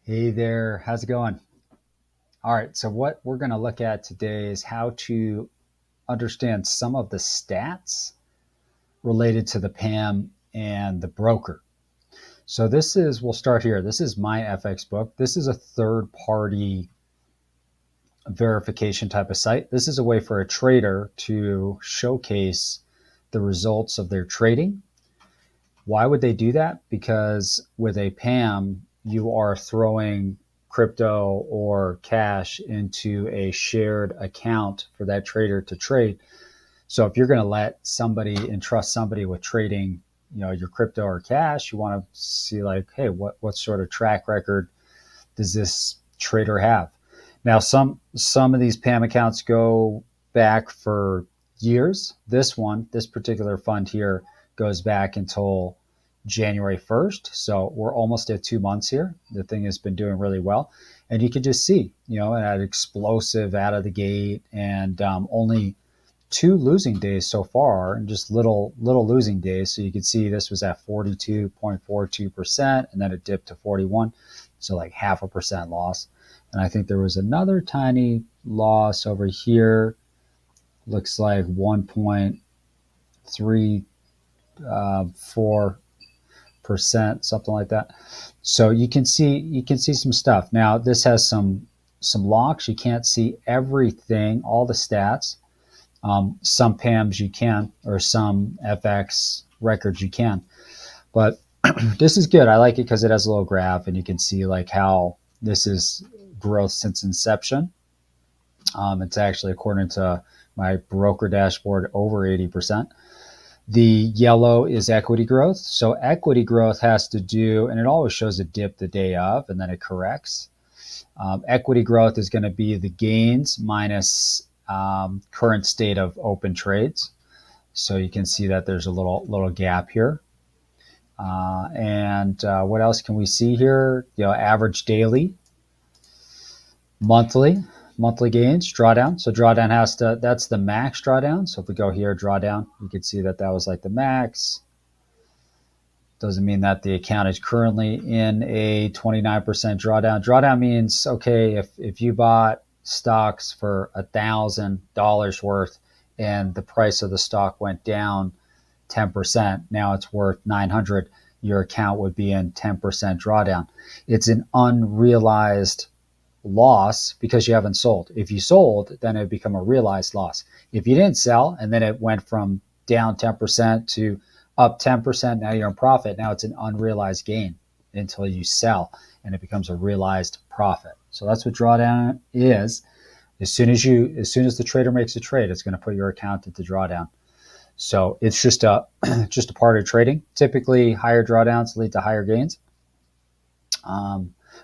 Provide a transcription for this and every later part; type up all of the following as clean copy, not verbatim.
Hey there, how's it going? All right, so what we're going to look at today is how to understand some of the stats related to the PAM and the broker. So we'll start here. This is my FX book. This is a third party verification type of site. This is a way for a trader to showcase the results of their trading. Why would they do that? Because with a PAM, you are throwing crypto or cash into a shared account for that trader to trade. So if you're going to let somebody entrust somebody with trading, your crypto or cash, you want to see like, hey, what sort of track record does this trader have? Now, some of these PAM accounts go back for years. This particular fund here goes back until January 1st. So we're almost at 2 months here. The thing has been doing really well. And you can just see, an explosive out of the gate and only 2 losing days so far and just little losing days. So you can see this was at 42.42% and then it dipped to 41. So like 0.5% loss. And I think there was another tiny loss over here. Looks like 1.34%, something like that. So you can see some stuff. Now this has some locks. You can't see everything, all the stats. Some PAMs you can, or some FX records you can. But this is good. I like it because it has a little graph and you can see like how this is growth since inception. It's actually, according to my broker dashboard, over 80%. The yellow is equity growth. So equity growth has to do, and it always shows a dip the day of, and then it corrects. Equity growth is going to be the gains minus current state of open trades. So you can see that there's a little gap here. And what else can we see here? Average daily, monthly gains, drawdown. So drawdown that's the max drawdown. So if we go here, drawdown, you can see that was like the max. Doesn't mean that the account is currently in a 29% drawdown. Drawdown means, okay, if you bought stocks for $1,000 worth and the price of the stock went down 10%, now it's worth 900, your account would be in 10% drawdown. It's an unrealized loss because you haven't sold. If you sold, then it would become a realized loss. If you didn't sell and then it went from down 10% to up 10%, now you're in profit. Now it's an unrealized gain until you sell and it becomes a realized profit. So that's what drawdown is. As soon as the trader makes a trade, it's going to put your account into drawdown. So it's just a part of trading. Typically, higher drawdowns lead to higher gains.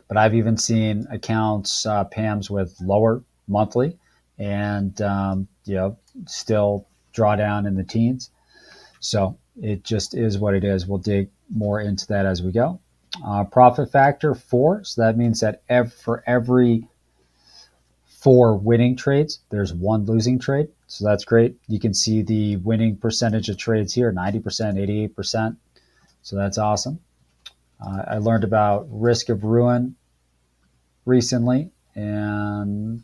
But I've even seen accounts, PAMs with lower monthly and, still drawdown in the teens. So it just is what it is. We'll dig more into that as we go. Profit factor 4. So that means that for every 4 winning trades, there's 1 losing trade. So that's great. You can see the winning percentage of trades here, 90%, 88%. So that's awesome. I learned about risk of ruin recently, and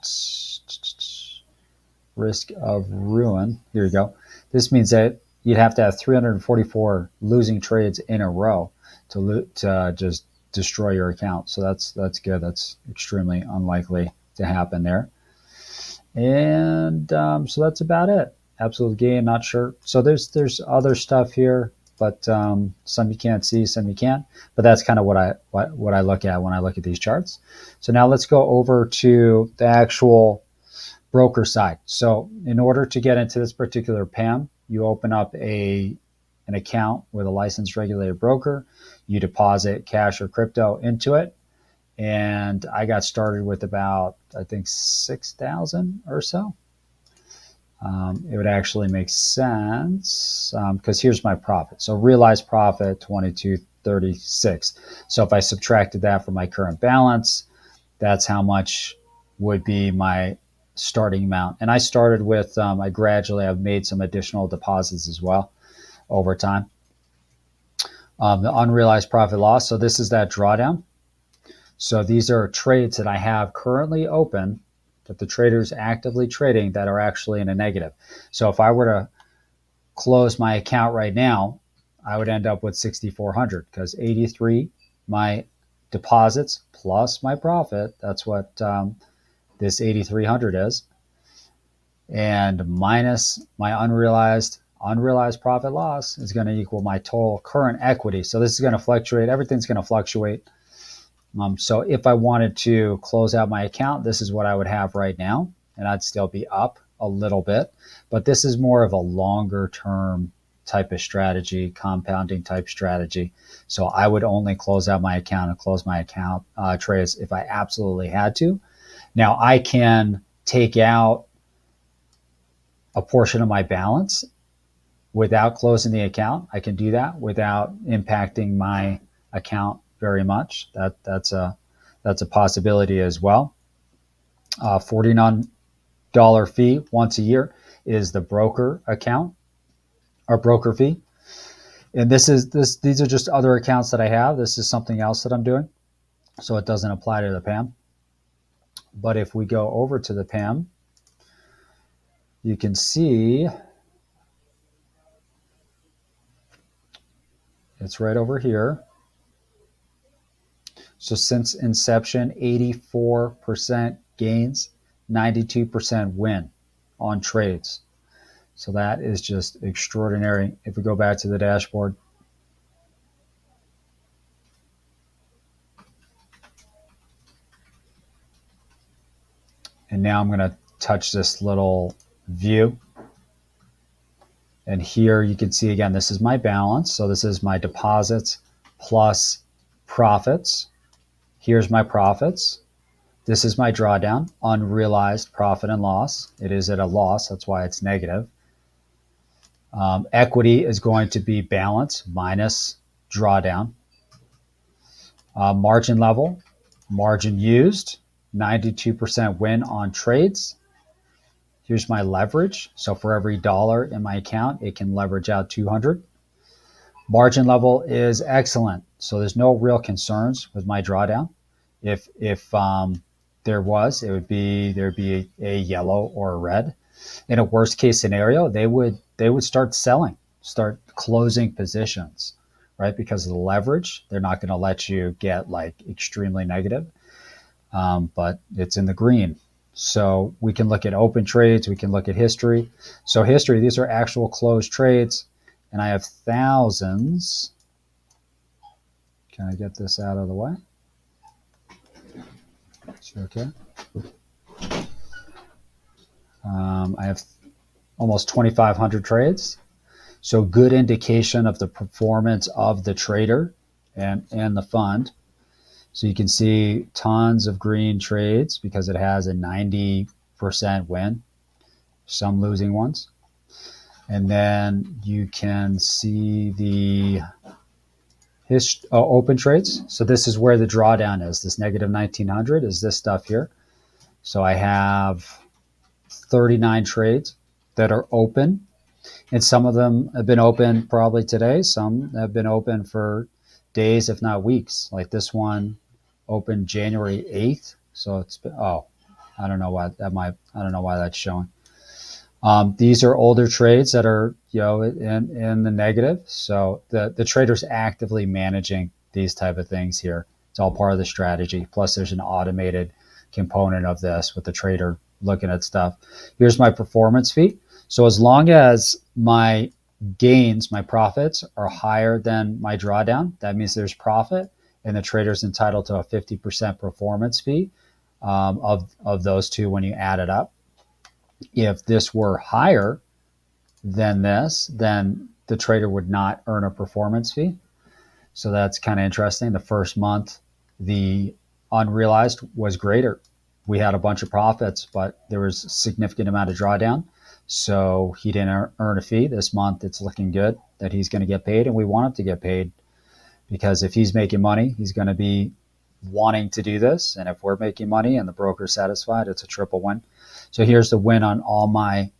risk of ruin, here you go. This means that you'd have to have 344 losing trades in a row to just destroy your account. So that's good. That's extremely unlikely to happen there. And so that's about it. Absolute gain, not sure. So there's other stuff here, but some you can't see, some you can. But that's kind of what I look at when I look at these charts. So now let's go over to the actual broker side. So in order to get into this particular PAM, you open up an account with a licensed regulated broker. You deposit cash or crypto into it. And I got started with about, I think, 6,000 or so. It would actually make sense because here's my profit. So realized profit, 2236. So if I subtracted that from my current balance, that's how much would be my starting amount. And I started with, I've made some additional deposits as well over time. The unrealized profit loss. So this is that drawdown. So these are trades that I have currently open that the trader's actively trading that are actually in a negative. So if I were to close my account right now, I would end up with 6,400 because 83, my deposits plus my profit, that's what this 8,300 is, and minus my unrealized profit loss is going to equal my total current equity. So this is going to fluctuate. Everything's going to fluctuate. So if I wanted to close out my account, this is what I would have right now, and I'd still be up a little bit. But this is more of a longer term type of strategy, compounding type strategy. So I would only close out my account and close my account trades if I absolutely had to. Now I can take out a portion of my balance without closing the account. I can do that without impacting my account very much. That's a possibility as well. $49 fee once a year is the broker account or broker fee. And these are just other accounts that I have. This is something else that I'm doing. So it doesn't apply to the PAMM. But if we go over to the PAMM, you can see it's right over here. So since inception, 84% gains, 92% win on trades. So that is just extraordinary. If we go back to the dashboard, and now I'm going to touch this little view. And here you can see again, this is my balance. So this is my deposits plus profits. Here's my profits. This is my drawdown, unrealized profit and loss. It is at a loss, that's why it's negative. Equity is going to be balance minus drawdown. Margin level, margin used, 92% win on trades. Here's my leverage. So for every dollar in my account, it can leverage out 200. Margin level is excellent. So there's no real concerns with my drawdown. If there was, there'd be a yellow or a red. In a worst case scenario, they would start selling, start closing positions, right? Because of the leverage, they're not going to let you get like extremely negative, but it's in the green. So we can look at open trades, we can look at history. So history, these are actual closed trades, and I have thousands. Can I get this out of the way? Okay. I have almost 2,500 trades. So good indication of the performance of the trader and the fund. So you can see tons of green trades because it has a 90% win, some losing ones. And then you can see the open trades. So this is where the drawdown is. This negative 1900 is this stuff here. So I have 39 trades that are open, and some of them have been open probably today. Some have been open for days, if not weeks. Like this one opened January 8th. So it's been, I don't know why that's showing. These are older trades that are, in the negative. So the trader's actively managing these type of things here. It's all part of the strategy. Plus there's an automated component of this with the trader looking at stuff. Here's my performance fee. So as long as my gains, my profits are higher than my drawdown, that means there's profit, and the trader's entitled to a 50% performance fee of those two when you add it up. If this were higher than this, then the trader would not earn a performance fee. So that's kind of interesting. The first month, the unrealized was greater. We had a bunch of profits, but there was a significant amount of drawdown. So he didn't earn a fee. This month, it's looking good that he's going to get paid, and we want him to get paid because if he's making money, he's going to be wanting to do this. And if we're making money and the broker's satisfied, it's a triple win. So here's the win on all my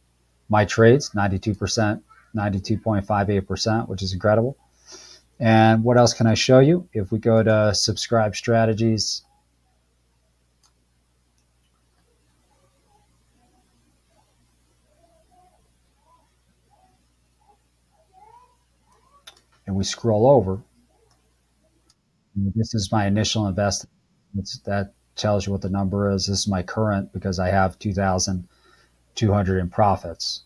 trades, 92%, 92.58%, which is incredible. And what else can I show you? If we go to subscribe strategies, we scroll over, this is my initial investment. That tells you what the number is. This is my current because I have 2,200 in profits.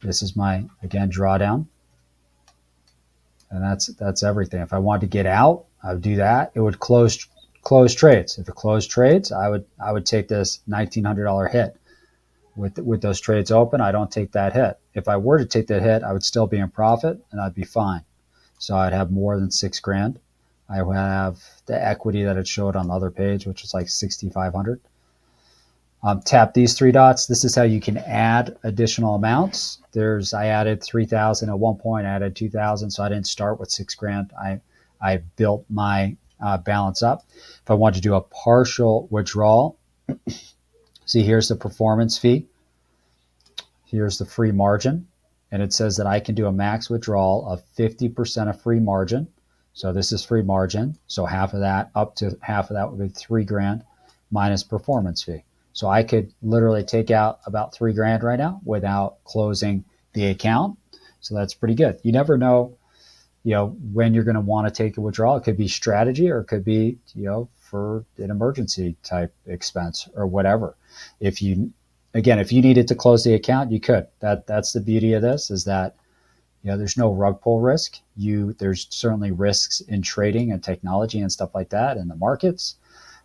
This is my, again, drawdown. And that's everything. If I wanted to get out, I would do that. It would close trades. If it closed trades, I would take this $1,900 hit. With those trades open, I don't take that hit. If I were to take that hit, I would still be in profit and I'd be fine. So I'd have more than $6,000. I would have the equity that it showed on the other page, which is like 6,500. Tap these three dots. This is how you can add additional amounts. I added 3,000 at one point, I added 2,000, so I didn't start with $6,000. I built my balance up. If I want to do a partial withdrawal, see, here's the performance fee. Here's the free margin. And it says that I can do a max withdrawal of 50% of free margin. So this is free margin. So half of that, up to half of that would be $3,000 minus performance fee. So I could literally take out about $3,000 right now without closing the account. So that's pretty good. You never know, when you're going to want to take a withdrawal. It could be strategy, or it could be, for an emergency type expense or whatever. If you needed to close the account, you could. That's the beauty of this, is that, there's no rug pull risk. There's certainly risks in trading and technology and stuff like that in the markets,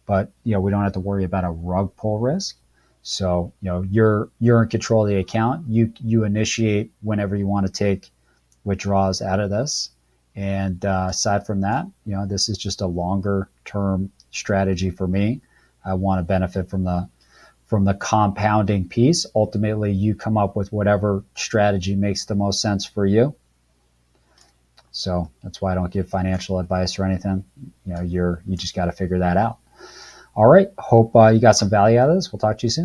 but we don't have to worry about a rug pull risk. So you're in control of the account. You initiate whenever you want to take withdrawals out of this. And aside from that, this is just a longer term strategy for me. I want to benefit from the compounding piece. Ultimately, you come up with whatever strategy makes the most sense for you. So that's why I don't give financial advice or anything. You just got to figure that out. All right. Hope you got some value out of this. We'll talk to you soon.